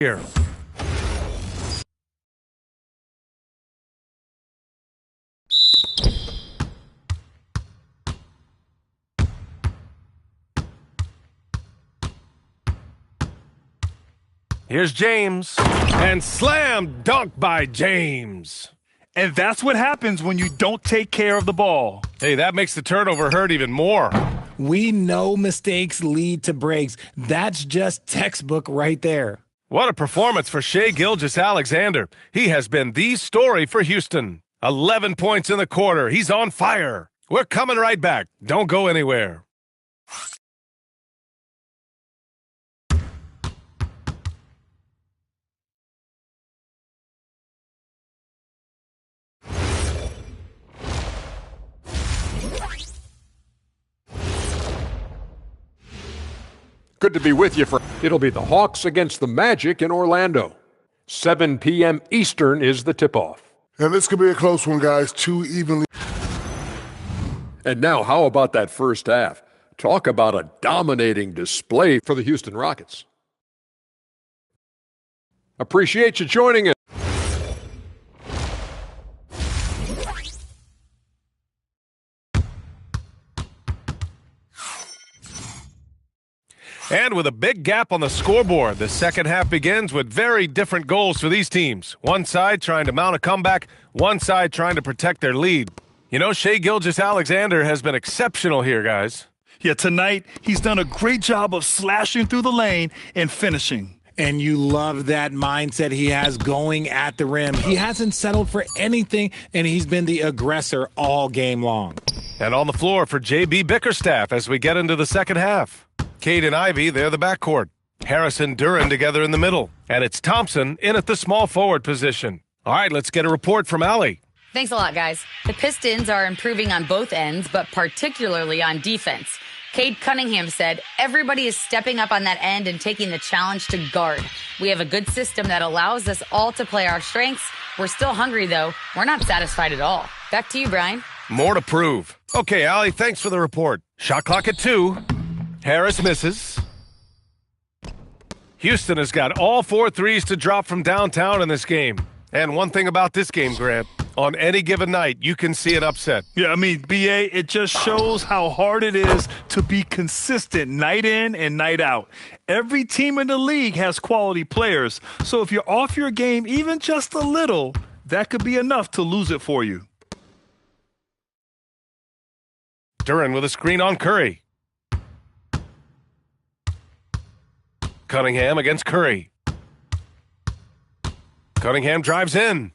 here. Here's James, and slam dunk by James. And that's what happens when you don't take care of the ball. Hey, that makes the turnover hurt even more. We know mistakes lead to breaks. That's just textbook right there. What a performance for Shai Gilgeous-Alexander. He has been the story for Houston. 11 points in the quarter. He's on fire. We're coming right back. Don't go anywhere. Good to be with you for. It'll be the Hawks against the Magic in Orlando. 7 p.m. Eastern is the tip-off. And this could be a close one, guys. Two evenly. And now, how about that first half? Talk about a dominating display for the Houston Rockets. Appreciate you joining us. And with a big gap on the scoreboard, the second half begins with very different goals for these teams. One side trying to mount a comeback, one side trying to protect their lead. You know, Shai Gilgeous-Alexander has been exceptional here, guys. Yeah, tonight he's done a great job of slashing through the lane and finishing. And you love that mindset he has going at the rim. He hasn't settled for anything, and he's been the aggressor all game long. And on the floor for J.B. Bickerstaff as we get into the second half. Cade and Ivy, they're the backcourt. Harris and Duren together in the middle. And it's Thompson in at the small forward position. All right, let's get a report from Allie. Thanks a lot, guys. The Pistons are improving on both ends, but particularly on defense. Cade Cunningham said, everybody is stepping up on that end and taking the challenge to guard. We have a good system that allows us all to play our strengths. We're still hungry, though. We're not satisfied at all. Back to you, Brian. More to prove. Okay, Allie, thanks for the report. Shot clock at 2. Harris misses. Houston has got all 4 threes to drop from downtown in this game. And one thing about this game, Grant, on any given night, you can see an upset. Yeah, I mean, BA, it just shows how hard it is to be consistent night in and night out. Every team in the league has quality players. So if you're off your game even just a little, that could be enough to lose it for you. Duren with a screen on Curry. Cunningham against Curry. Cunningham drives in.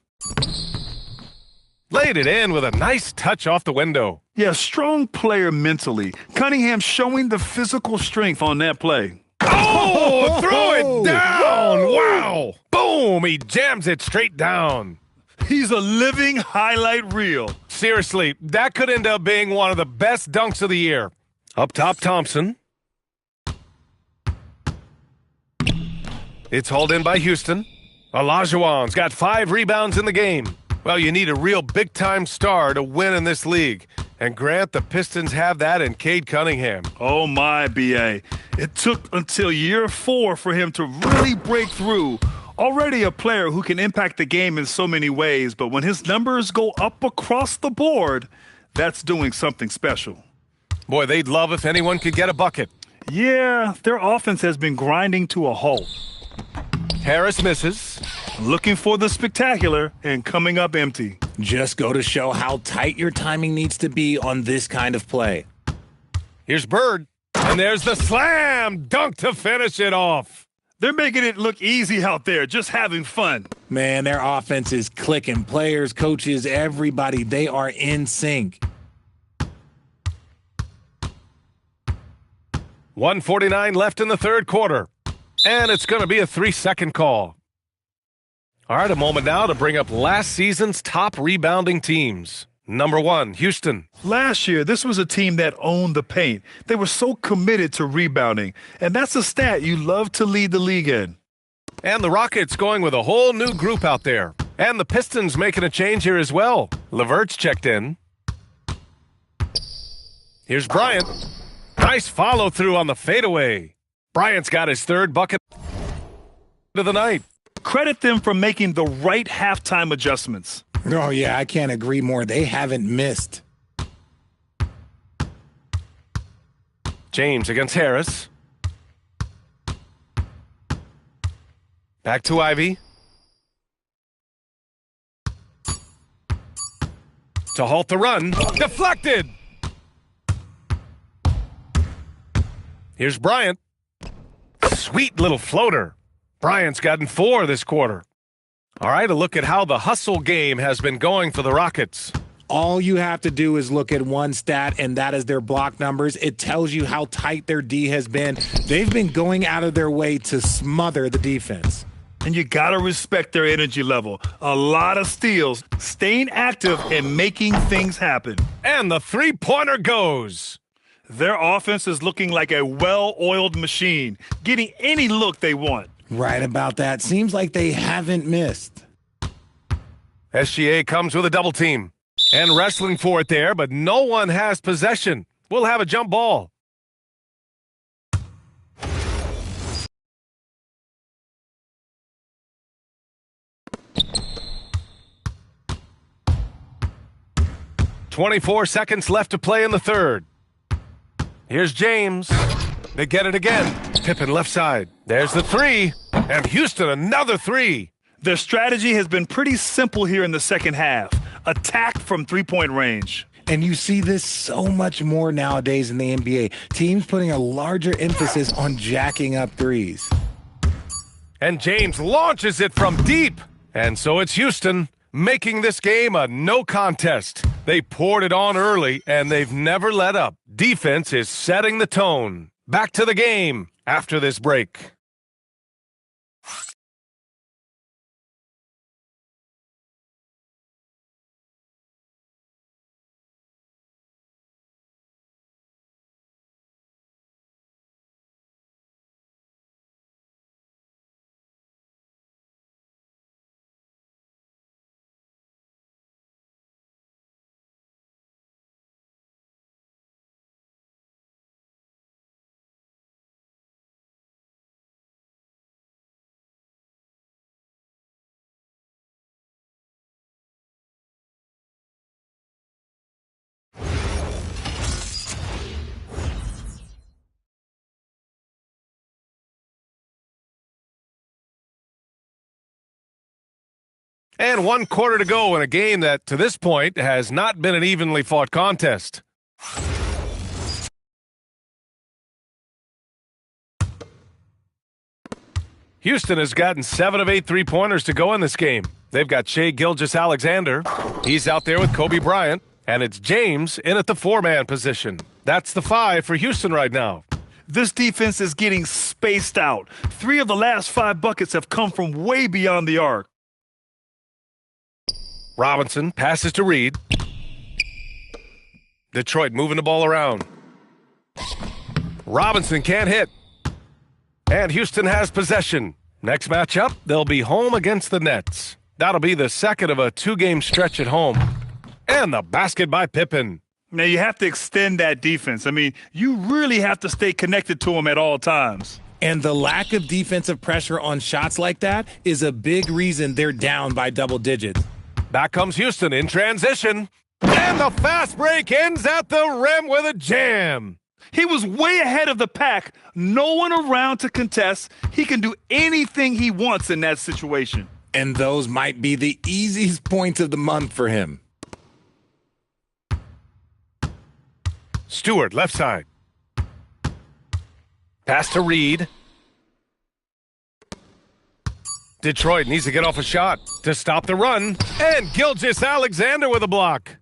Laid it in with a nice touch off the window. Yeah, strong player mentally. Cunningham showing the physical strength on that play. Oh, throw it down. Wow. Boom, he jams it straight down. He's a living highlight reel. Seriously, that could end up being one of the best dunks of the year. Up top, Thompson. It's hauled in by Houston. Olajuwon's got 5 rebounds in the game. Well, you need a real big-time star to win in this league. And Grant, the Pistons have that in Cade Cunningham. Oh, my, B.A. It took until year 4 for him to really break through. Already a player who can impact the game in so many ways, but when his numbers go up across the board, that's doing something special. Boy, they'd love if anyone could get a bucket. Yeah, their offense has been grinding to a halt. Harris misses. Looking for the spectacular and coming up empty. Just go to show how tight your timing needs to be on this kind of play. Here's Bird. And there's the slam dunk to finish it off. They're making it look easy out there, just having fun. Man, their offense is clicking. Players, coaches, everybody, they are in sync. 1:49 left in the third quarter. And it's going to be a 3-second call. All right, a moment now to bring up last season's top rebounding teams. Number 1, Houston. Last year, this was a team that owned the paint. They were so committed to rebounding, and that's a stat you love to lead the league in. And the Rockets going with a whole new group out there. And the Pistons making a change here as well. Levert's checked in. Here's Bryant. Nice follow-through on the fadeaway. Bryant's got his 3rd bucket. of the night. Credit them for making the right halftime adjustments. Oh, yeah, I can't agree more. They haven't missed. James against Harris. Back to Ivy. To halt the run. Deflected! Here's Bryant. Sweet little floater. Bryant's gotten 4 this quarter. All right, a look at how the hustle game has been going for the Rockets. All you have to do is look at one stat, and that is their block numbers. It tells you how tight their D has been. They've been going out of their way to smother the defense. And you got to respect their energy level. A lot of steals, staying active, and making things happen. And the three-pointer goes. Their offense is looking like a well-oiled machine, getting any look they want. Right about that. Seems like they haven't missed. SGA comes with a double team. And wrestling for it there, but no one has possession. We'll have a jump ball. "24 seconds left to play in the third. Here's James. They get it again. Pippen left side. There's the three. And Houston another three. Their strategy has been pretty simple here in the second half. Attack from three-point range. And you see this so much more nowadays in the NBA. Teams putting a larger emphasis on jacking up threes. And James launches it from deep. And so it's Houston making this game a no contest. They poured it on early, and they've never let up. Defense is setting the tone. Back to the game after this break. And 1 quarter to go in a game that, to this point, has not been an evenly fought contest. Houston has gotten 7 of 8 three-pointers to go in this game. They've got Shai Gilgeous-Alexander. He's out there with Kobe Bryant. And it's James in at the 4-man position. That's the 5 for Houston right now. This defense is getting spaced out. 3 of the last 5 buckets have come from way beyond the arc. Robinson passes to Reed. Detroit moving the ball around. Robinson can't hit. And Houston has possession. Next matchup, they'll be home against the Nets. That'll be the second of a 2-game stretch at home. And the basket by Pippen. Now, you have to extend that defense. I mean, you really have to stay connected to them at all times. And the lack of defensive pressure on shots like that is a big reason they're down by double digits. Back comes Houston in transition. And the fast break ends at the rim with a jam. He was way ahead of the pack. No one around to contest. He can do anything he wants in that situation. And those might be the easiest points of the month for him. Stewart, left side. Pass to Reed. Detroit needs to get off a shot to stop the run. And Gilgeous-Alexander with a block.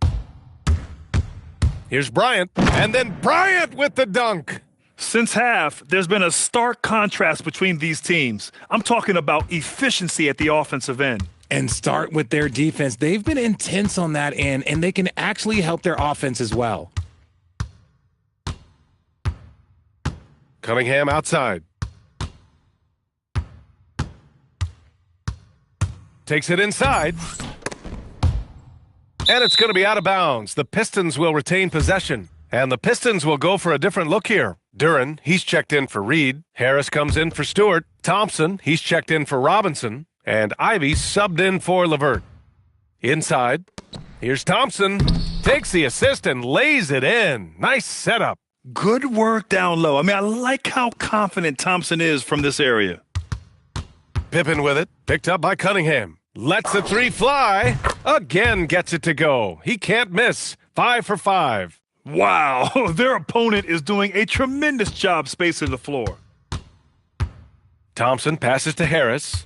Here's Bryant. And then Bryant with the dunk. Since half, there's been a stark contrast between these teams. I'm talking about efficiency at the offensive end. And start with their defense. They've been intense on that end, and they can actually help their offense as well. Cunningham outside. Takes it inside. And it's going to be out of bounds. The Pistons will retain possession. And the Pistons will go for a different look here. Duren, he's checked in for Reed. Harris comes in for Stewart. Thompson, he's checked in for Robinson. And Ivy subbed in for LeVert. Inside, here's Thompson. Takes the assist and lays it in. Nice setup. Good work down low. I like how confident Thompson is from this area. Pippen with it. Picked up by Cunningham. Lets the three fly. Again gets it to go. He can't miss. 5 for 5. Wow, their opponent is doing a tremendous job spacing the floor. Thompson passes to Harris.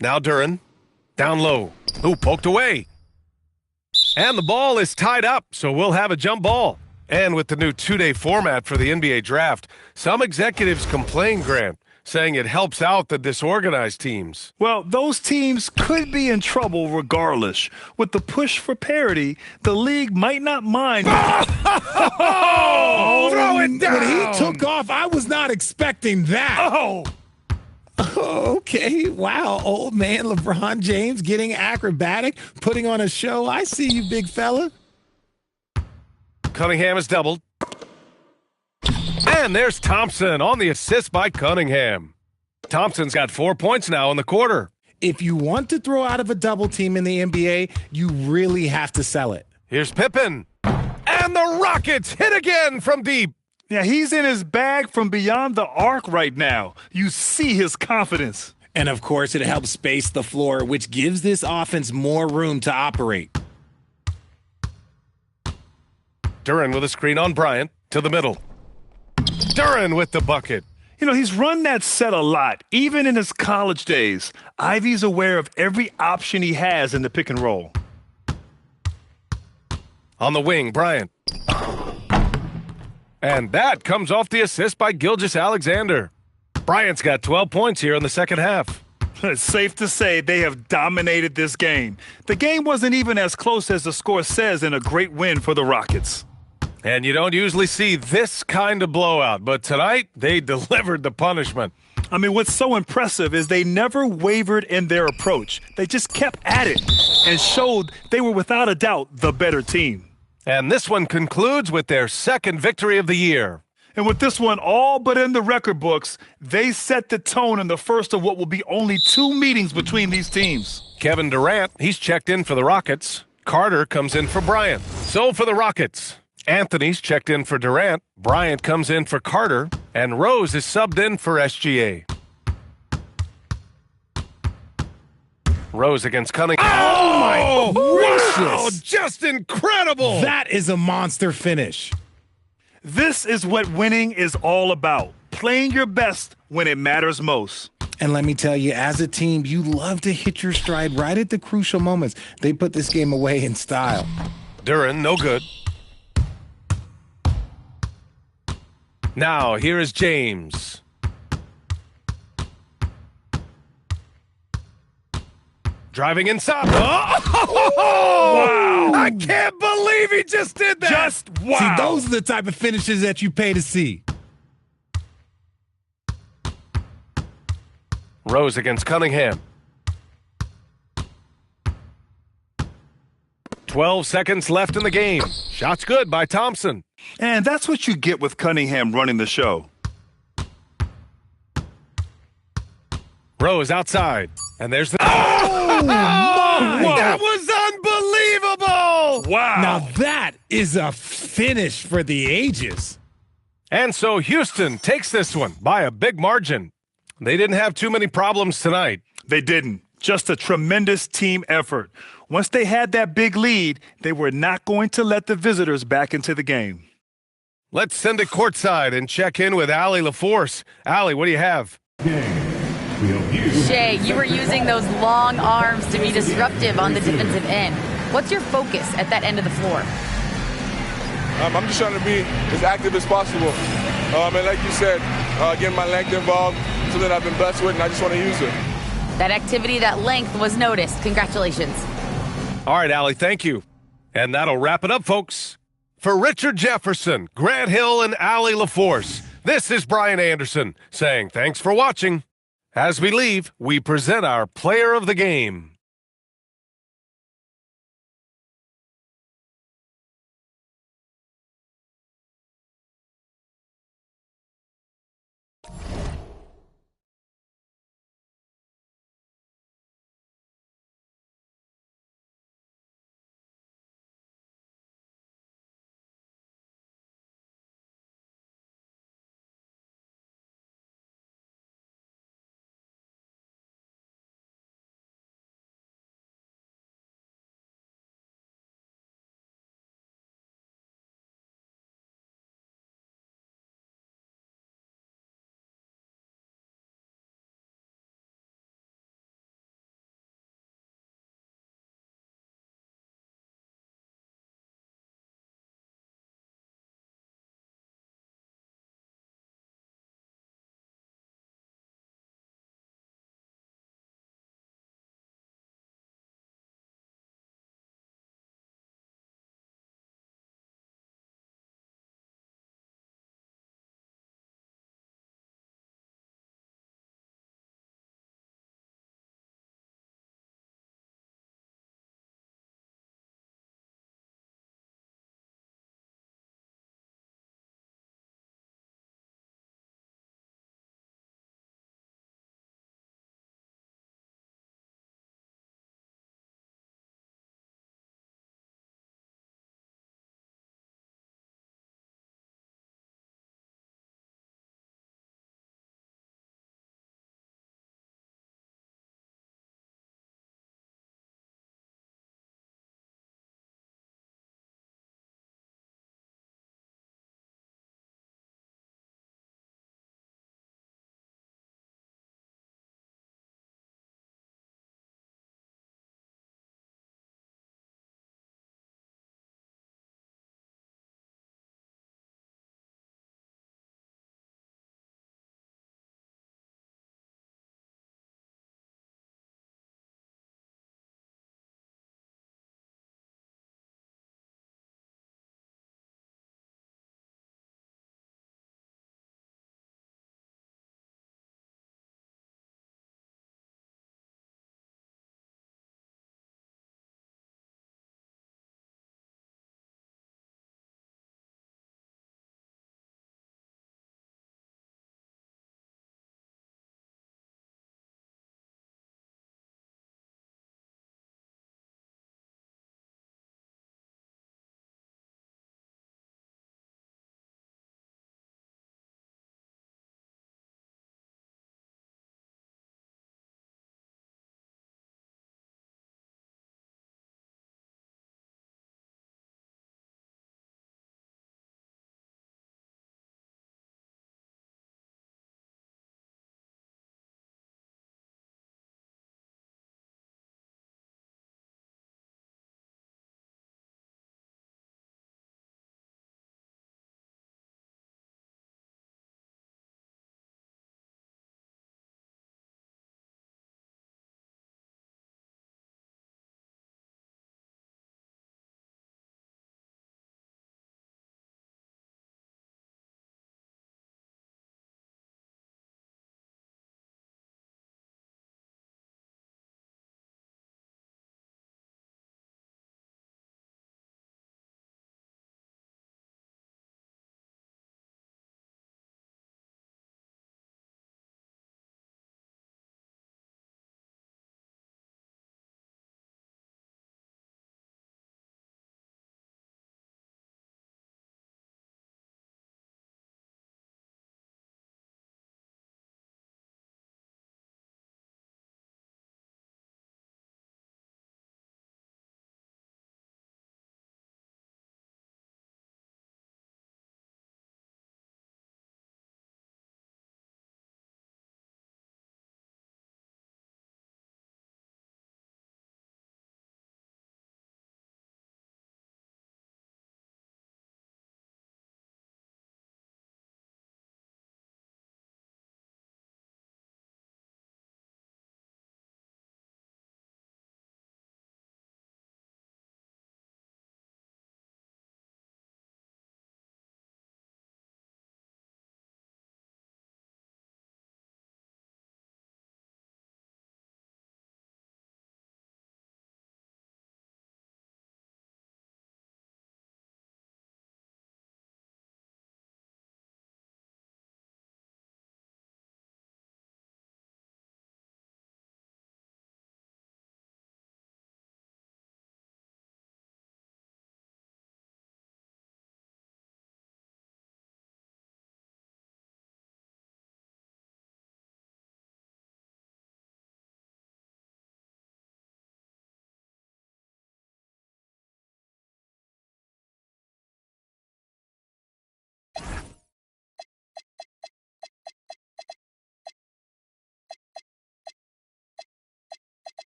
Now Duren. Down low. Ooh, poked away. And the ball is tied up, so we'll have a jump ball. And with the new 2-day format for the NBA draft, some executives complain, Grant, saying it helps out the disorganized teams. Well, those teams could be in trouble regardless. With the push for parity, the league might not mind. Oh, throw it down! When he took off, I was not expecting that. Oh! Okay, wow, old man LeBron James getting acrobatic, putting on a show. I see you, big fella. Cunningham is doubled. And there's Thompson on the assist by Cunningham. Thompson's got 4 points now in the quarter. If you want to throw out of a double team in the NBA, you really have to sell it. Here's Pippen. And the Rockets hit again from deep. Yeah, he's in his bag from beyond the arc right now. You see his confidence. And of course, it helps space the floor, which gives this offense more room to operate. Duren with a screen on Bryant to the middle. Duren with the bucket. You know, he's run that set a lot, even in his college days. Ivy's aware of every option he has in the pick and roll. On the wing, Bryant. And that comes off the assist by Gilgeous-Alexander. Bryant's got 12 points here in the second half. It's safe to say they have dominated this game. The game wasn't even as close as the score says in a great win for the Rockets. And you don't usually see this kind of blowout, but tonight they delivered the punishment. What's so impressive is they never wavered in their approach. They just kept at it and showed they were without a doubt the better team. And this one concludes with their second victory of the year. And with this one all but in the record books, they set the tone in the first of what will be only 2 meetings between these teams. Kevin Durant, he's checked in for the Rockets. Carter comes in for Bryant. So for the Rockets, Anthony's checked in for Durant. Bryant comes in for Carter. And Rose is subbed in for SGA. Rose against Cunningham. Oh, my gracious. Wow, just incredible. That is a monster finish. This is what winning is all about. Playing your best when it matters most. And let me tell you, as a team, you love to hit your stride right at the crucial moments. They put this game away in style. Duren, no good. Now, here is James. Driving inside. Oh! Wow. I can't believe he just did that. Just wow. See, those are the type of finishes that you pay to see. Rose against Cunningham. 12 seconds left in the game. Shot's good by Thompson. And that's what you get with Cunningham running the show. Rose outside. And there's the... Oh, my. That was unbelievable! Wow. Now that is a finish for the ages. And so Houston takes this one by a big margin. They didn't have too many problems tonight. They didn't. Just a tremendous team effort. Once they had that big lead, they were not going to let the visitors back into the game. Let's send it courtside and check in with Allie LaForce. Allie, what do you have? Shea, you were using those long arms to be disruptive on the defensive end. What's your focus at that end of the floor? I'm just trying to be as active as possible. And like you said, getting my length involved, something I've been blessed with, and I just want to use it. That activity, that length was noticed. Congratulations. All right, Allie, thank you. And that'll wrap it up, folks. For Richard Jefferson, Grant Hill, and Allie LaForce, this is Brian Anderson saying thanks for watching. As we leave, we present our player of the game.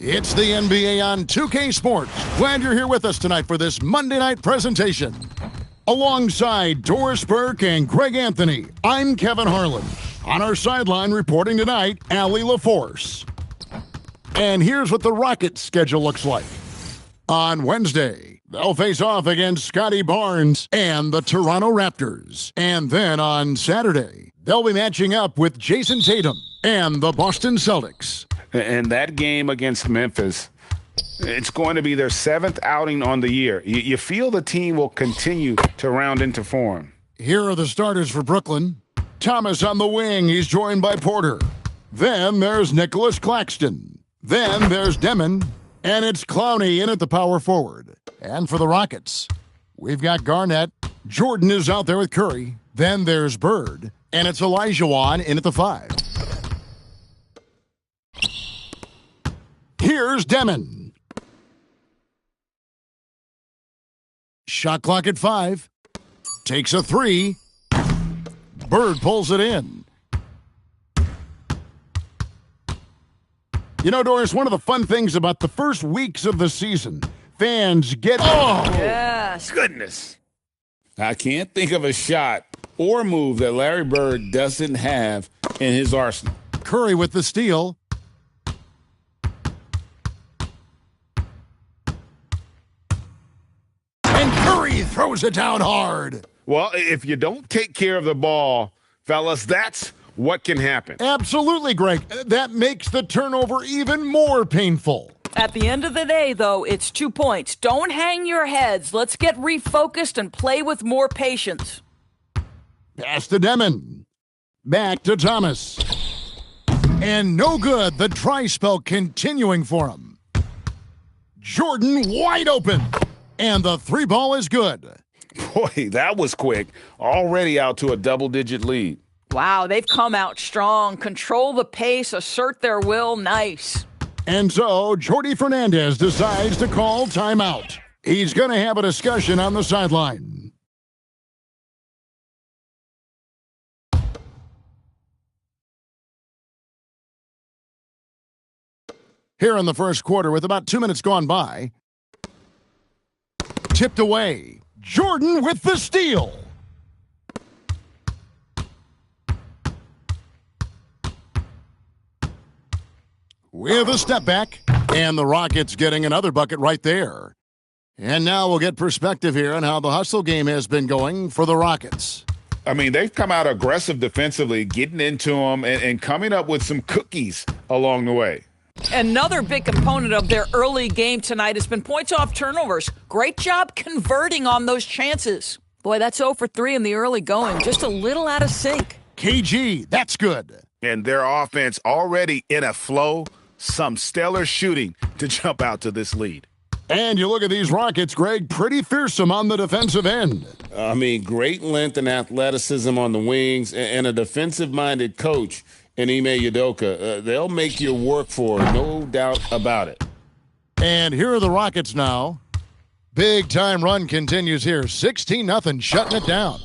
It's the NBA on 2K Sports. Glad you're here with us tonight for this Monday night presentation. Alongside Doris Burke and Greg Anthony, I'm Kevin Harlan. On our sideline reporting tonight, Allie LaForce. And here's what the Rockets' schedule looks like. On Wednesday, they'll face off against Scotty Barnes and the Toronto Raptors. And then on Saturday, they'll be matching up with Jason Tatum and the Boston Celtics. And that game against Memphis, it's going to be their 7th outing on the year. You feel the team will continue to round into form. Here are the starters for Brooklyn. Thomas on the wing. He's joined by Porter. Then there's Nicholas Claxton. Then there's Demon. And it's Clowney in at the power forward. And for the Rockets, we've got Garnett. Jordan is out there with Curry. Then there's Bird. And it's Olajuwon in at the 5. Here's Demon. Shot clock at 5. Takes a 3. Bird pulls it in. You know, Doris, one of the fun things about the first weeks of the season, fans get... Oh! Yes. Goodness. I can't think of a shot or move that Larry Bird doesn't have in his arsenal. Curry with the steal. And Curry throws it down hard. Well, if you don't take care of the ball, fellas, that's what can happen. Absolutely, Greg. That makes the turnover even more painful. At the end of the day, though, it's 2 points. Don't hang your heads. Let's get refocused and play with more patience. Pass to Demon. Back to Thomas. And no good. The dry spell continuing for him. Jordan wide open. And the 3 ball is good. Boy, that was quick. Already out to a double-digit lead. Wow, they've come out strong. Control the pace, assert their will. Nice. And so, Jordi Fernandez decides to call timeout. He's going to have a discussion on the sideline. Here in the first quarter, with about 2 minutes gone by, tipped away. Jordan with the steal. With a step back, and the Rockets getting another bucket right there. And now we'll get perspective here on how the hustle game has been going for the Rockets. I mean, they've come out aggressive defensively, getting into them and coming up with some cookies along the way. Another big component of their early game tonight has been points off turnovers. Great job converting on those chances. Boy, that's 0 for 3 in the early going. Just a little out of sync. KG, that's good. And their offense already in a flow. Some stellar shooting to jump out to this lead. And you look at these Rockets, Greg, pretty fearsome on the defensive end. I mean, great length and athleticism on the wings and a defensive-minded coach in Ime Udoka. They'll make you work for it, no doubt about it. And here are the Rockets now. Big-time run continues here. 16-0, shutting it down.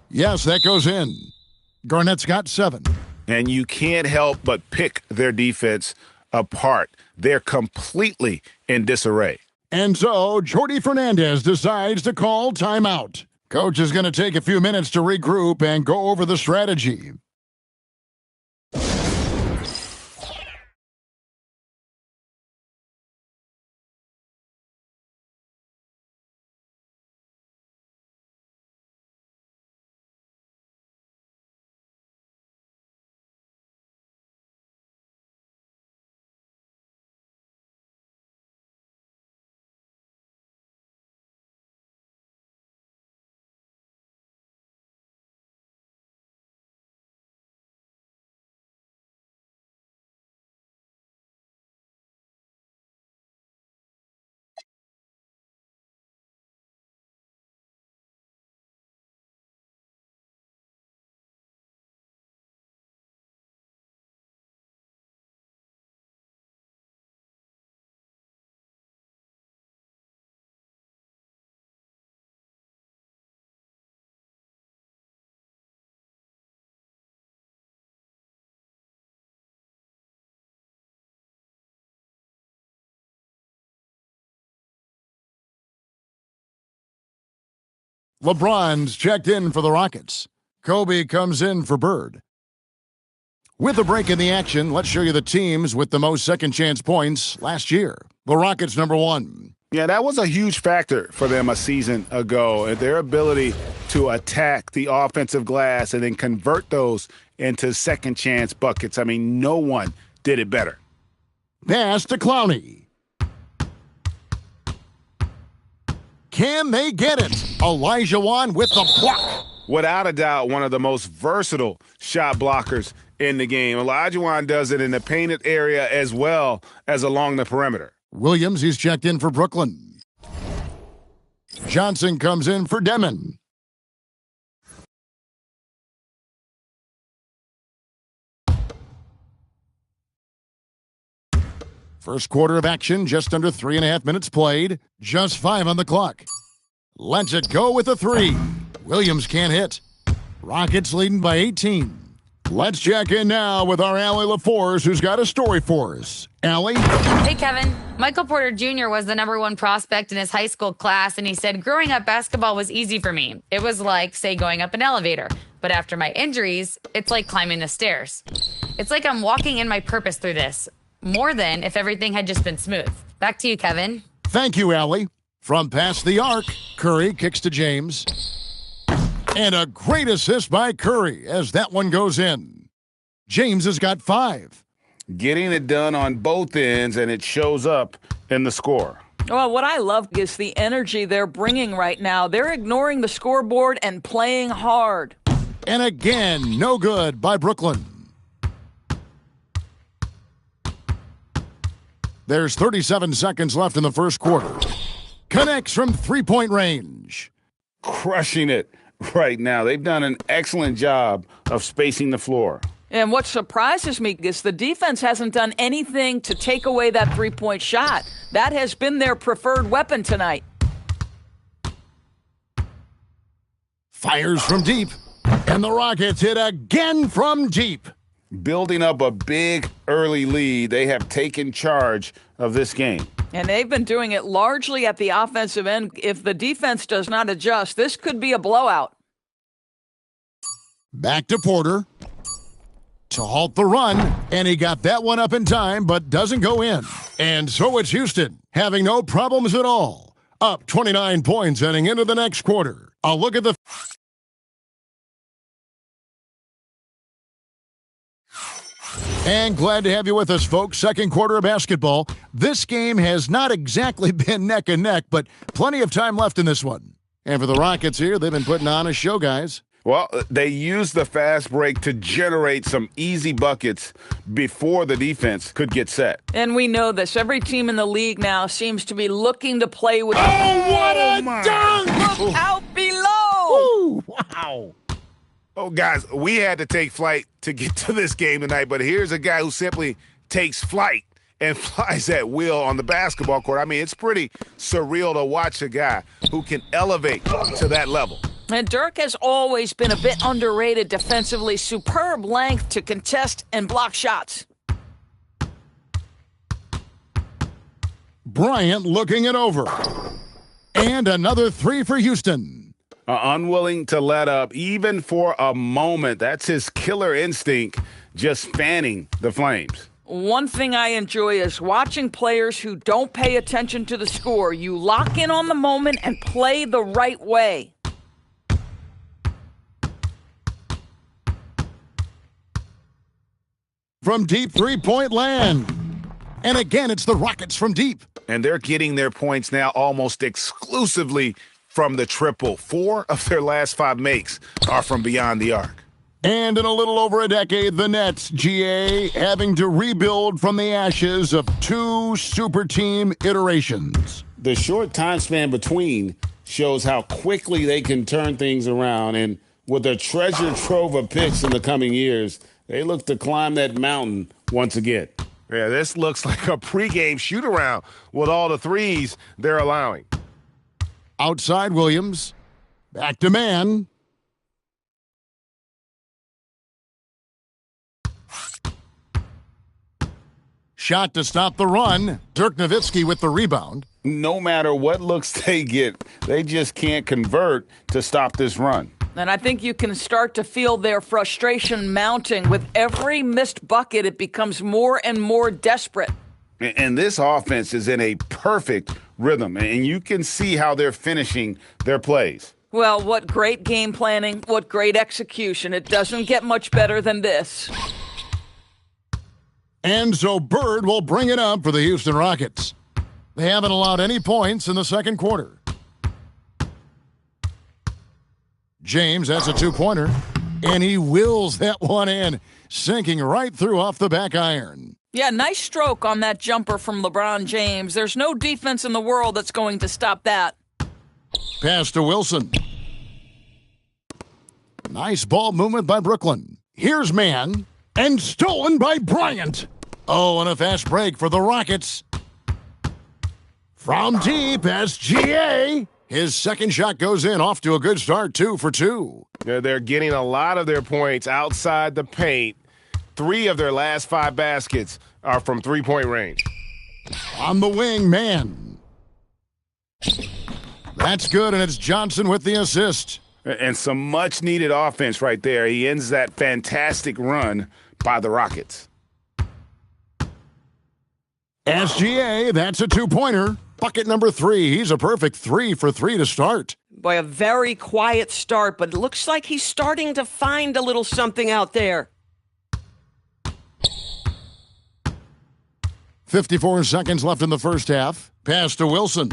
Yes, that goes in. Garnett's got 7. And you can't help but pick their defense apart. They're completely in disarray. And so, Jordi Fernandez decides to call timeout. Coach is going to take a few minutes to regroup and go over the strategy. LeBron's checked in for the Rockets. Kobe comes in for Bird. With a break in the action, let's show you the teams with the most second-chance points last year. The Rockets, number 1. Yeah, that was a huge factor for them a season ago. Their ability to attack the offensive glass and then convert those into second-chance buckets. I mean, no one did it better. Pass to Clowney. Can they get it? Olajuwon with the block. Without a doubt, one of the most versatile shot blockers in the game. Olajuwon does it in the painted area as well as along the perimeter. Williams, he's checked in for Brooklyn. Johnson comes in for Demon. First quarter of action, just under 3.5 minutes played. Just 5 on the clock. Lets it go with a 3. Williams can't hit. Rockets leading by 18. Let's check in now with our Allie LaForce, who's got a story for us. Allie? Hey, Kevin. Michael Porter Jr. was the number 1 prospect in his high school class, and he said, growing up, basketball was easy for me. It was like, say, going up an elevator. But after my injuries, it's like climbing the stairs. It's like I'm walking in my purpose through this, more than if everything had just been smooth. Back to you, Kevin. Thank you, Allie. From past the arc, Curry kicks to James. And a great assist by Curry as that one goes in. James has got 5. Getting it done on both ends, and it shows up in the score. Well, what I love is the energy they're bringing right now. They're ignoring the scoreboard and playing hard. And again, no good by Brooklyn. There's 37 seconds left in the first quarter. Connects from three-point range. Crushing it right now. They've done an excellent job of spacing the floor. And what surprises me is the defense hasn't done anything to take away that three-point shot. That has been their preferred weapon tonight. Fires from deep. And the Rockets hit again from deep. Building up a big early lead, they have taken charge of this game. And they've been doing it largely at the offensive end. If the defense does not adjust, this could be a blowout. Back to Porter to halt the run, and he got that one up in time, but doesn't go in. And so it's Houston, having no problems at all. Up 29 points heading into the next quarter. A look at the... And glad to have you with us, folks. Second quarter of basketball. This game has not exactly been neck and neck, but plenty of time left in this one. And for the Rockets here, they've been putting on a show, guys. Well, they used the fast break to generate some easy buckets before the defense could get set. And we know this. Every team in the league now seems to be looking to play with... Oh, what a dunk! Look out below! Ooh, wow. Oh, guys, we had to take flight to get to this game tonight, but here's a guy who simply takes flight and flies at will on the basketball court. I mean, it's pretty surreal to watch a guy who can elevate to that level. And Dirk has always been a bit underrated defensively. Superb length to contest and block shots. Bryant looking it over. And another 3 for Houston. Unwilling to let up even for a moment. That's his killer instinct, just fanning the flames. One thing I enjoy is watching players who don't pay attention to the score. You lock in on the moment and play the right way. From deep three-point land. And again, it's the Rockets from deep. And they're getting their points now almost exclusively from the triple. 4 of their last 5 makes are from beyond the arc. And in a little over a decade, the Nets, GA, having to rebuild from the ashes of 2 super team iterations. The short time span between shows how quickly they can turn things around. And with their treasure trove of picks in the coming years, they look to climb that mountain once again. Yeah, this looks like a pregame shoot-around with all the threes they're allowing. Outside Williams. Back to man. Shot to stop the run. Dirk Nowitzki with the rebound. No matter what looks they get, they just can't convert to stop this run. And I think you can start to feel their frustration mounting. With every missed bucket, it becomes more and more desperate. And this offense is in a perfect rhythm, and you can see how they're finishing their plays. Well, what great game planning, what great execution. It doesn't get much better than this. And so Bird will bring it up for the Houston Rockets. They haven't allowed any points in the second quarter. James, that's a two-pointer, and he wills that one in, sinking right through off the back iron. Yeah, nice stroke on that jumper from LeBron James. There's no defense in the world that's going to stop that. Pass to Wilson. Nice ball movement by Brooklyn. Here's man, and stolen by Bryant. Oh, and a fast break for the Rockets. From deep, SGA. His second shot goes in, off to a good start, 2 for 2. They're getting a lot of their points outside the paint. 3 of their last 5 baskets are from three-point range. On the wing, man. That's good, and it's Johnson with the assist. And some much-needed offense right there. He ends that fantastic run by the Rockets. SGA, that's a two-pointer. Bucket number 3. He's a perfect 3 for 3 to start. Boy, a very quiet start, but it looks like he's starting to find a little something out there. 54 seconds left in the first half. Pass to Wilson.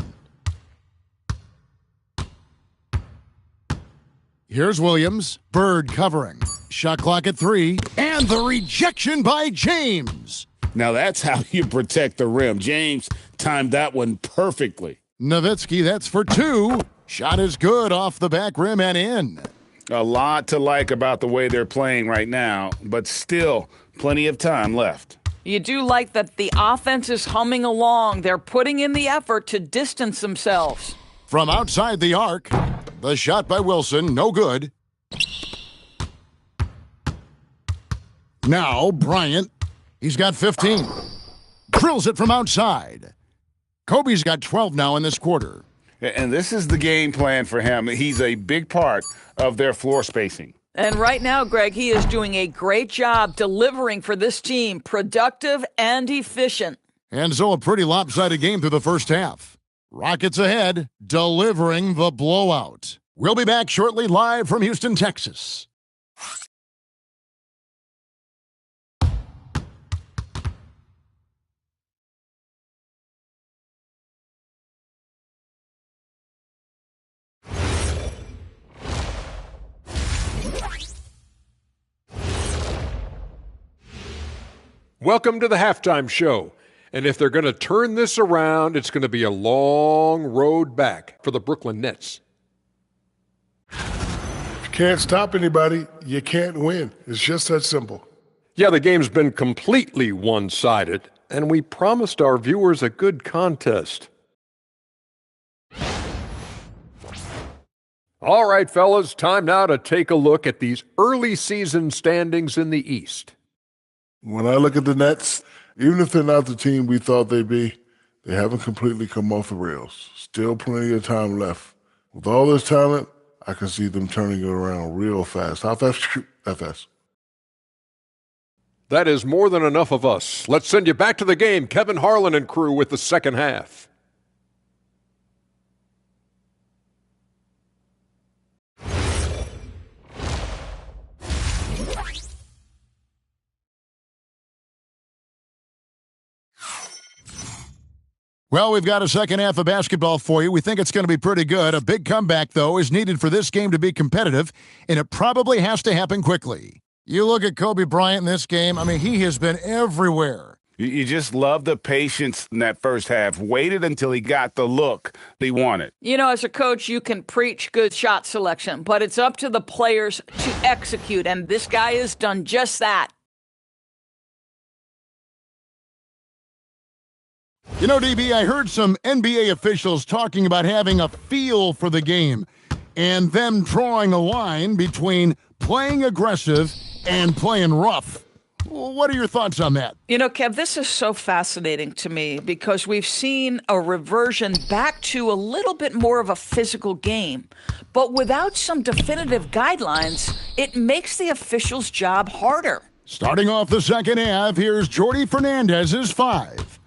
Here's Williams. Bird covering. Shot clock at 3. And the rejection by James. Now that's how you protect the rim. James timed that one perfectly. Nowitzki, that's for 2. Shot is good off the back rim and in. A lot to like about the way they're playing right now, but still plenty of time left. You do like that the offense is humming along. They're putting in the effort to distance themselves. From outside the arc, the shot by Wilson, no good. Now Bryant. He's got 15. Drills it from outside. Kobe's got 12 now in this quarter. And this is the game plan for him. He's a big part of their floor spacing. And right now, Greg, he is doing a great job delivering for this team, productive and efficient. And so a pretty lopsided game through the first half. Rockets ahead, delivering the blowout. We'll be back shortly, live from Houston, Texas. Welcome to the halftime show. And if they're going to turn this around, it's going to be a long road back for the Brooklyn Nets. If you can't stop anybody, you can't win. It's just that simple. Yeah, the game's been completely one-sided, and we promised our viewers a good contest. All right, fellas, time now to take a look at these early season standings in the East. When I look at the Nets, even if they're not the team we thought they'd be, they haven't completely come off the rails. Still plenty of time left. With all this talent, I can see them turning it around real fast. How fast? That fast. That is more than enough of us. Let's send you back to the game. Kevin Harlan and crew with the second half. Well, we've got a second half of basketball for you. We think it's going to be pretty good. A big comeback, though, is needed for this game to be competitive, and it probably has to happen quickly. You look at Kobe Bryant in this game, I mean, he has been everywhere. You just love the patience in that first half. Waited until he got the look he wanted. You know, as a coach, you can preach good shot selection, but it's up to the players to execute, and this guy has done just that. You know, DB, I heard some NBA officials talking about having a feel for the game and them drawing a line between playing aggressive and playing rough. What are your thoughts on that? You know, Kev, this is so fascinating to me because we've seen a reversion back to a little bit more of a physical game. But without some definitive guidelines, it makes the officials' job harder. Starting off the second half, here's Jordy Fernandez's 5.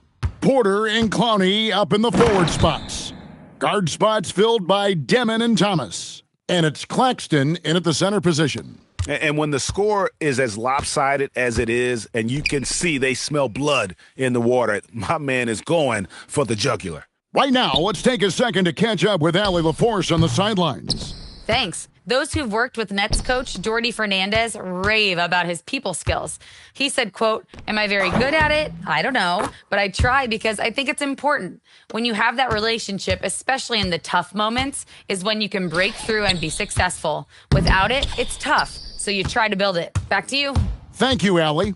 Porter and Clowney up in the forward spots. Guard spots filled by Demon and Thomas. And it's Claxton in at the center position. And when the score is as lopsided as it is, and you can see they smell blood in the water, my man is going for the jugular. Right now, let's take a second to catch up with Allie LaForce on the sidelines. Thanks. Those who've worked with Nets coach Jordy Fernandez rave about his people skills. He said, quote, "Am I very good at it? I don't know, but I try because I think it's important. When you have that relationship, especially in the tough moments, is when you can break through and be successful. Without it, it's tough. So you try to build it." Back to you. Thank you, Allie.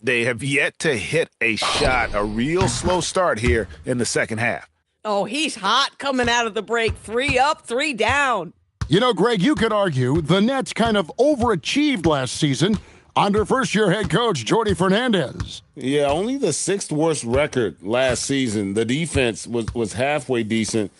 They have yet to hit a shot, a real slow start here in the second half. Oh, he's hot coming out of the break. 3 up, 3 down. You know, Greg, you could argue the Nets kind of overachieved last season under first-year head coach Jordy Fernandez. Yeah, only the 6th worst record last season. The defense was halfway decent,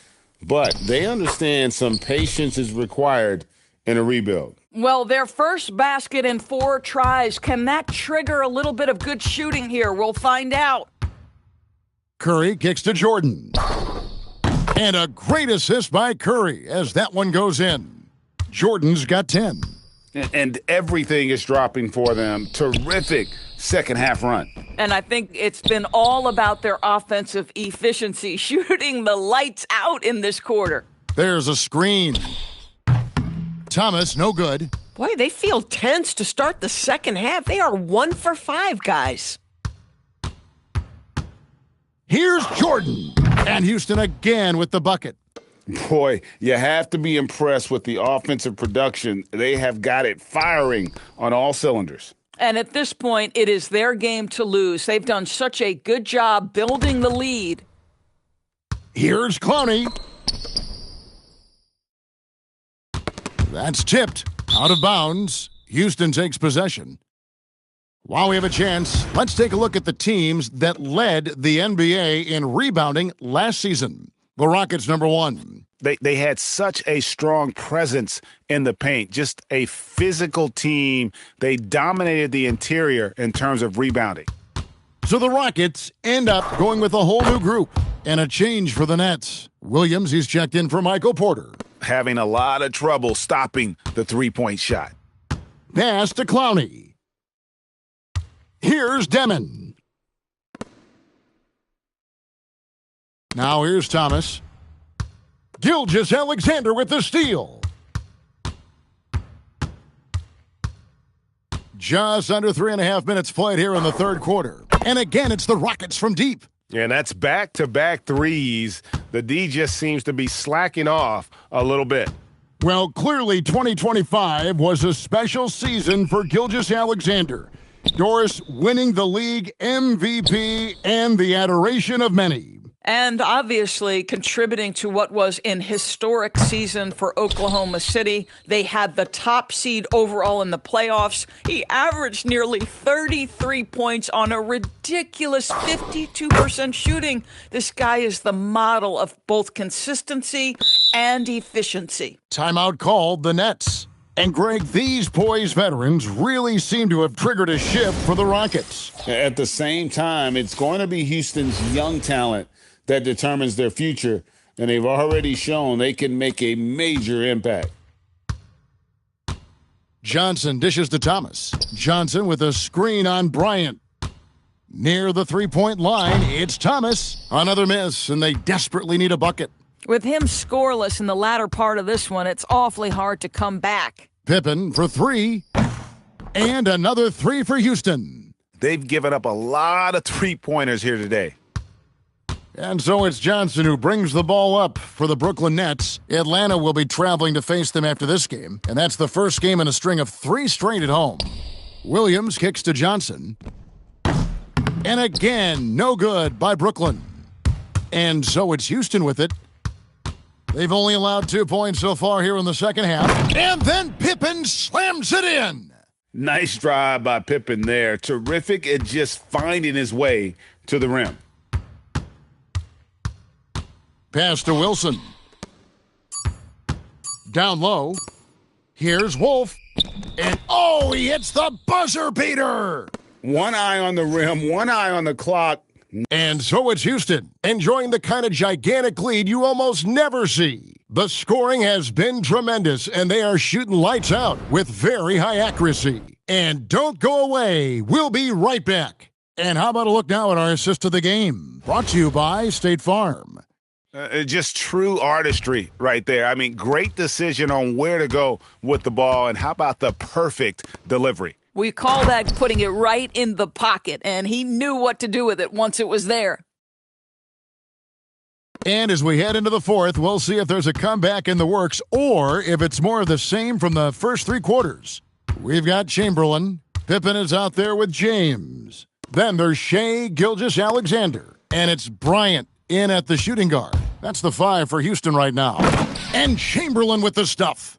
but they understand some patience is required in a rebuild. Well, their first basket in 4 tries. Can that trigger a little bit of good shooting here? We'll find out. Curry kicks to Jordan. And a great assist by Curry as that one goes in. Jordan's got 10. And everything is dropping for them. Terrific second half run. And I think it's been all about their offensive efficiency, shooting the lights out in this quarter. There's a screen. Thomas, no good. Boy, they feel tense to start the second half. They are 1 for 5, guys. Here's Jordan. And Houston again with the bucket. Boy, you have to be impressed with the offensive production. They have got it firing on all cylinders. And at this point, it is their game to lose. They've done such a good job building the lead. Here's Clowney. That's tipped out of bounds. Houston takes possession. While we have a chance, let's take a look at the teams that led the NBA in rebounding last season. The Rockets, number 1. They had such a strong presence in the paint, just a physical team. They dominated the interior in terms of rebounding. So the Rockets end up going with a whole new group and a change for the Nets. Williams, he's checked in for Michael Porter. Having a lot of trouble stopping the three-point shot. Pass to Clowney. Here's Demon. Now here's Thomas. Gilgeous-Alexander with the steal. Just under 3.5 minutes played here in the third quarter. And again, it's the Rockets from deep. And that's back-to-back threes. The D just seems to be slacking off a little bit. Well, clearly 2025 was a special season for Gilgeous-Alexander. Doris winning the league MVP and the adoration of many. And obviously contributing to what was an historic season for Oklahoma City. They had the top seed overall in the playoffs. He averaged nearly 33 points on a ridiculous 52% shooting. This guy is the model of both consistency and efficiency. Timeout called the Nets. And Greg, these poised veterans really seem to have triggered a shift for the Rockets. At the same time, it's going to be Houston's young talent that determines their future, and they've already shown they can make a major impact. Johnson dishes to Thomas. Johnson with a screen on Bryant. Near the three-point line, it's Thomas. Another miss, and they desperately need a bucket. With him scoreless in the latter part of this one, it's awfully hard to come back. Pippen for 3, and another 3 for Houston. They've given up a lot of three-pointers here today. And so it's Johnson who brings the ball up for the Brooklyn Nets. Atlanta will be traveling to face them after this game, and that's the first game in a string of 3 straight at home. Williams kicks to Johnson. And again, no good by Brooklyn. And so it's Houston with it. They've only allowed 2 points so far here in the second half. And then Pippen slams it in. Nice drive by Pippen there. Terrific at just finding his way to the rim. Pass to Wilson. Down low. Here's Wolf. And, oh, he hits the buzzer beater. One eye on the rim, one eye on the clock. And so it's Houston, enjoying the kind of gigantic lead you almost never see. The scoring has been tremendous, and they are shooting lights out with very high accuracy. And don't go away. We'll be right back. And how about a look now at our assist of the game? Brought to you by State Farm. Just true artistry right there. I mean, great decision on where to go with the ball, and how about the perfect delivery? We call that putting it right in the pocket, and he knew what to do with it once it was there. And as we head into the fourth, we'll see if there's a comeback in the works or if it's more of the same from the first three quarters. We've got Chamberlain. Pippen is out there with James. Then there's Shai Gilgeous-Alexander. And it's Bryant in at the shooting guard. That's the 5 for Houston right now. And Chamberlain with the stuff.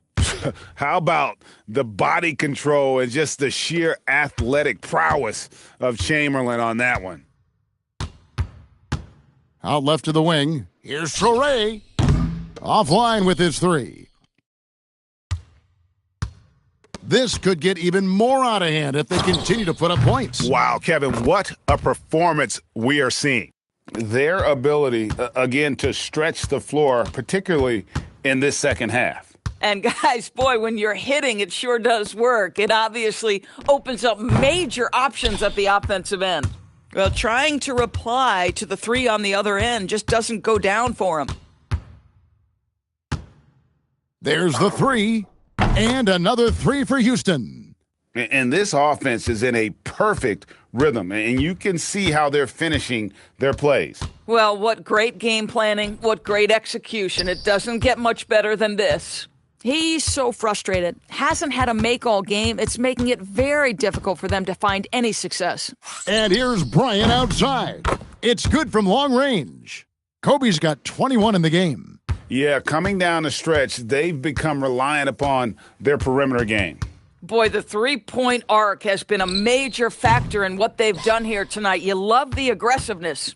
How about the body control and just the sheer athletic prowess of Chamberlain on that one? Out left to the wing. Here's Traore. Offline with his 3. This could get even more out of hand if they continue to put up points. Wow, Kevin, what a performance we are seeing. Their ability, again, to stretch the floor, particularly in this second half. And guys, boy, when you're hitting, it sure does work. It obviously opens up major options at the offensive end. Well, trying to reply to the 3 on the other end just doesn't go down for him. There's the 3, and another 3 for Houston. And this offense is in a perfect rhythm, and you can see how they're finishing their plays. Well, what great game planning, what great execution. It doesn't get much better than this. He's so frustrated. Hasn't had a make-all game. It's making it very difficult for them to find any success. And here's Bryant outside. It's good from long range. Kobe's got 21 in the game. Yeah, coming down the stretch, they've become reliant upon their perimeter game. Boy, the three-point arc has been a major factor in what they've done here tonight. You love the aggressiveness.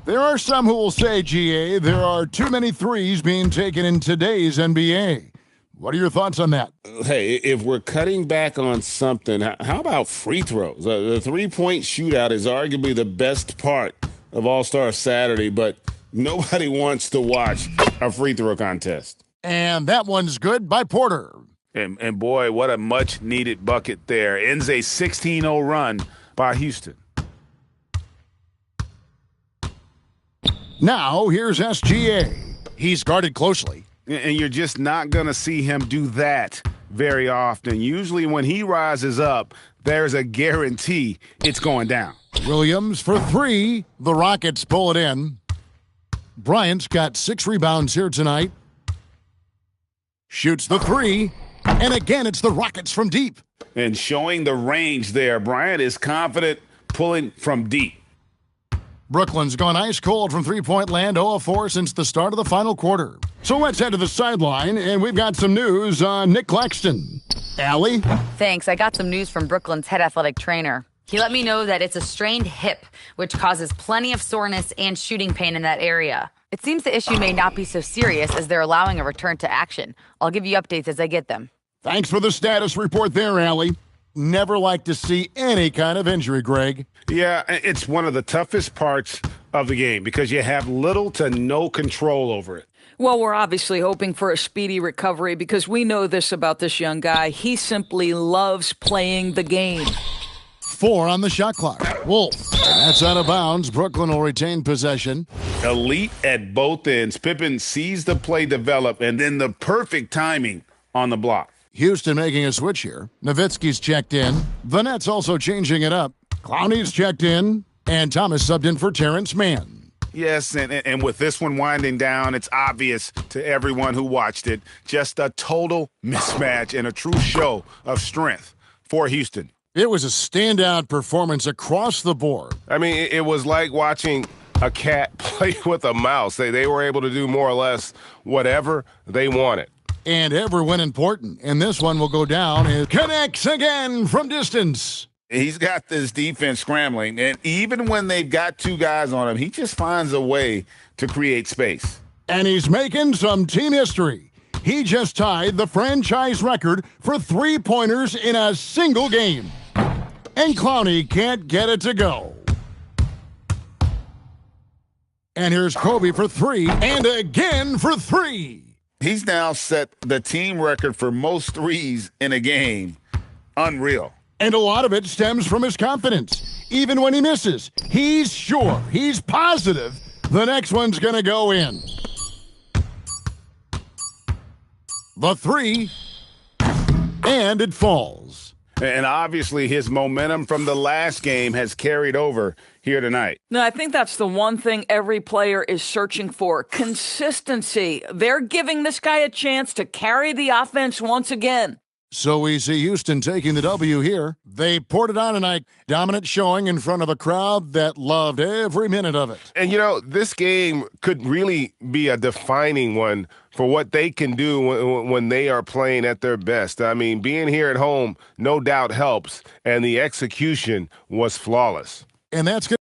There are some who will say, GA, there are too many threes being taken in today's NBA. What are your thoughts on that? Hey, if we're cutting back on something, how about free throws? The three-point shootout is arguably the best part of All-Star Saturday, but nobody wants to watch a free throw contest. And that one's good by Porter. And boy, what a much-needed bucket there. Ends a 16-0 run by Houston. Now, here's SGA. He's guarded closely. And you're just not going to see him do that very often. Usually when he rises up, there's a guarantee it's going down. Williams for 3. The Rockets pull it in. Bryant's got 6 rebounds here tonight. Shoots the 3. And again, it's the Rockets from deep. And showing the range there, Bryant is confident pulling from deep. Brooklyn's gone ice cold from three-point land, 0-4 since the start of the final quarter. So let's head to the sideline, and we've got some news on Nick Claxton. Allie? Thanks. I got some news from Brooklyn's head athletic trainer. He let me know that it's a strained hip, which causes plenty of soreness and shooting pain in that area. It seems the issue may not be so serious as they're allowing a return to action. I'll give you updates as I get them. Thanks for the status report there, Allie. Never like to see any kind of injury, Greg. Yeah, it's one of the toughest parts of the game because you have little to no control over it. Well, we're obviously hoping for a speedy recovery because we know this about this young guy. He simply loves playing the game. 4 on the shot clock. Wolf. That's out of bounds. Brooklyn will retain possession. Elite at both ends. Pippen sees the play develop and then the perfect timing on the block. Houston making a switch here. Nowitzki's checked in. The Nets also changing it up. Clowney's checked in. And Thomas subbed in for Terrence Mann. Yes, and with this one winding down, it's obvious to everyone who watched it. Just a total mismatch and a true show of strength for Houston. It was a standout performance across the board. I mean, it was like watching a cat play with a mouse. They were able to do more or less whatever they wanted. And everyone important. And this one will go down. It connects again from distance. He's got this defense scrambling, and even when they've got two guys on him, he just finds a way to create space. And he's making some team history. He just tied the franchise record for three-pointers in a single game. And Clowney can't get it to go. And here's Kobe for three, and again for three. He's now set the team record for most threes in a game. Unreal. And a lot of it stems from his confidence. Even when he misses, he's sure, he's positive the next one's going to go in. The three, and it falls. And obviously his momentum from the last game has carried over here tonight. No, I think that's the one thing every player is searching for. Consistency. They're giving this guy a chance to carry the offense once again. So we see Houston taking the W here. They poured it on tonight. Dominant showing in front of a crowd that loved every minute of it. And, you know, this game could really be a defining one for what they can do when they are playing at their best. I mean, being here at home no doubt helps, and the execution was flawless. And that's good.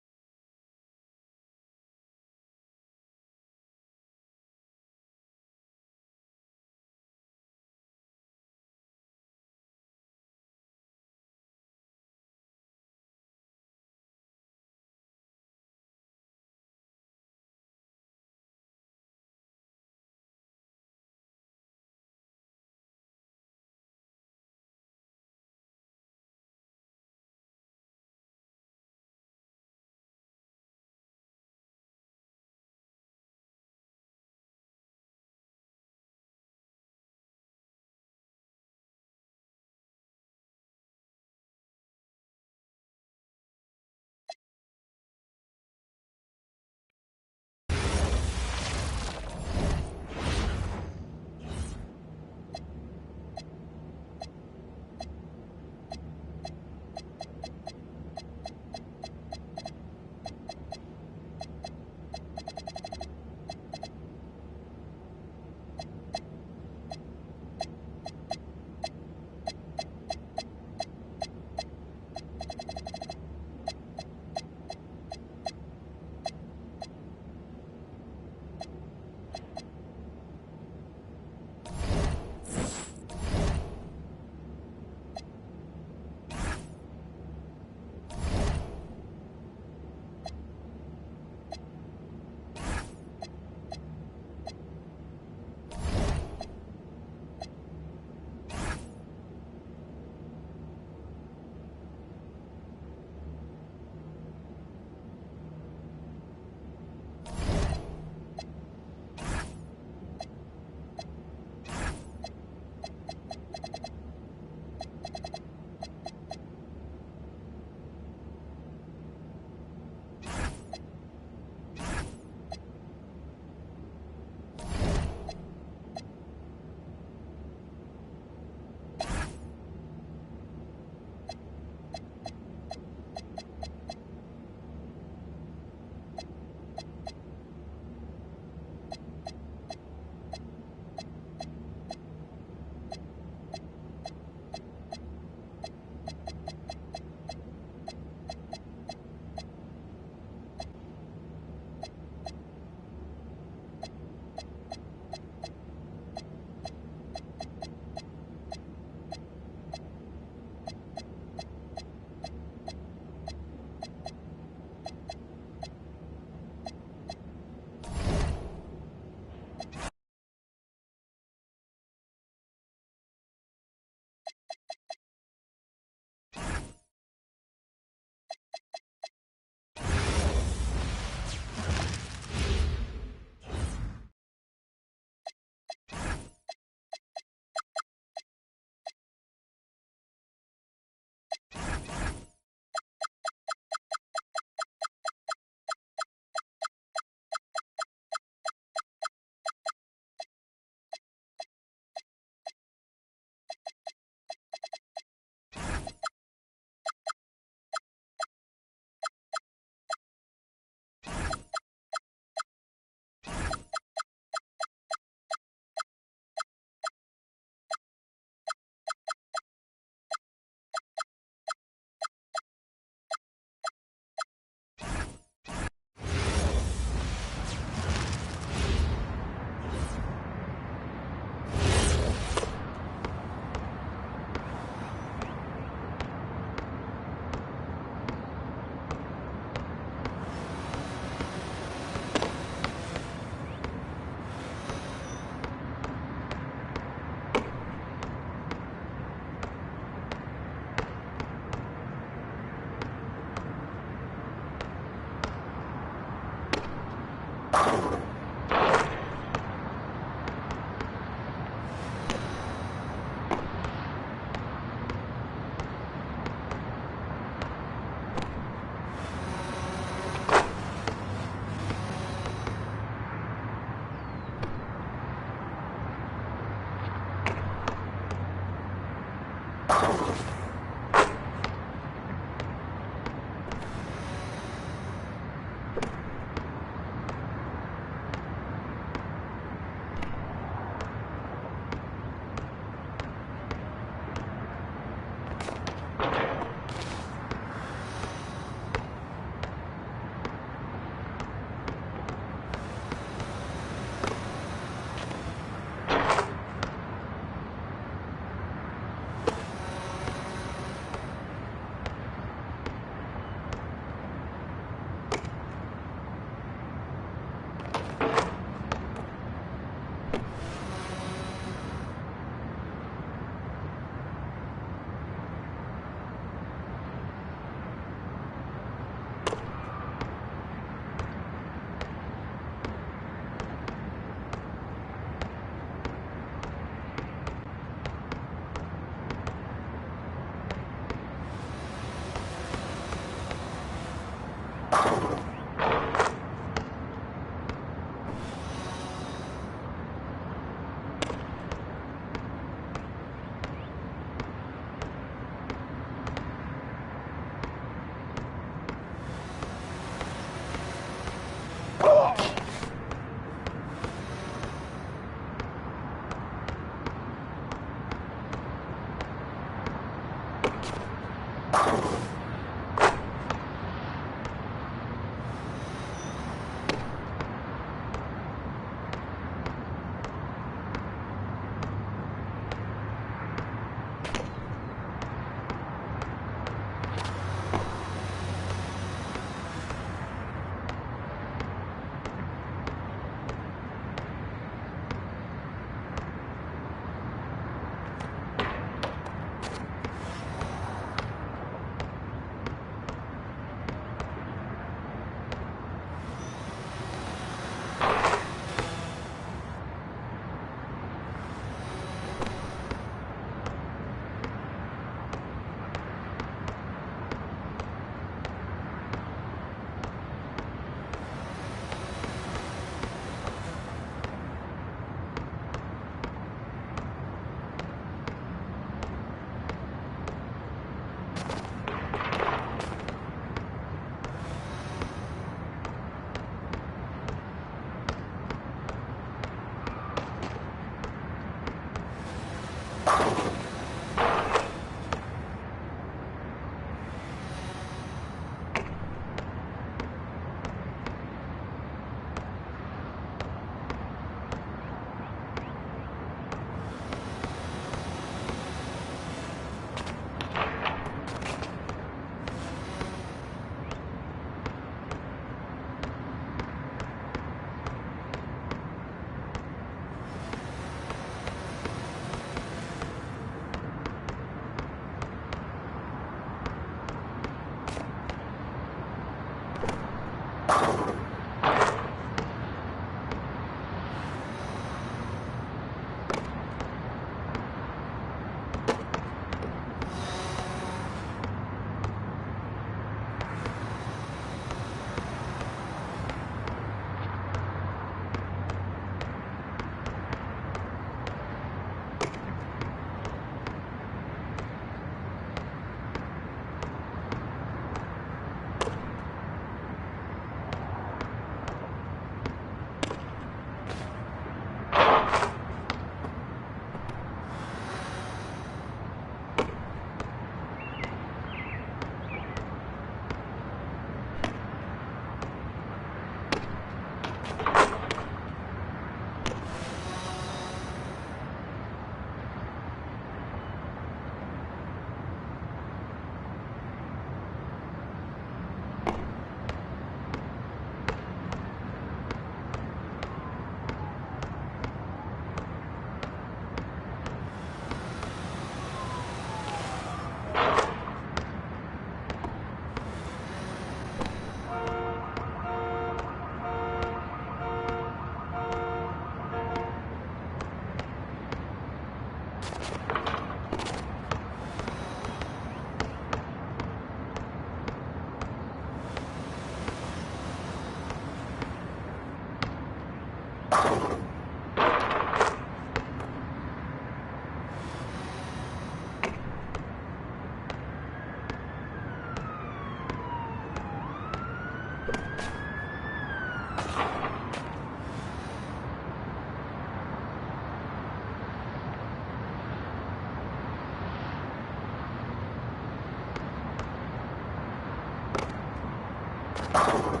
it.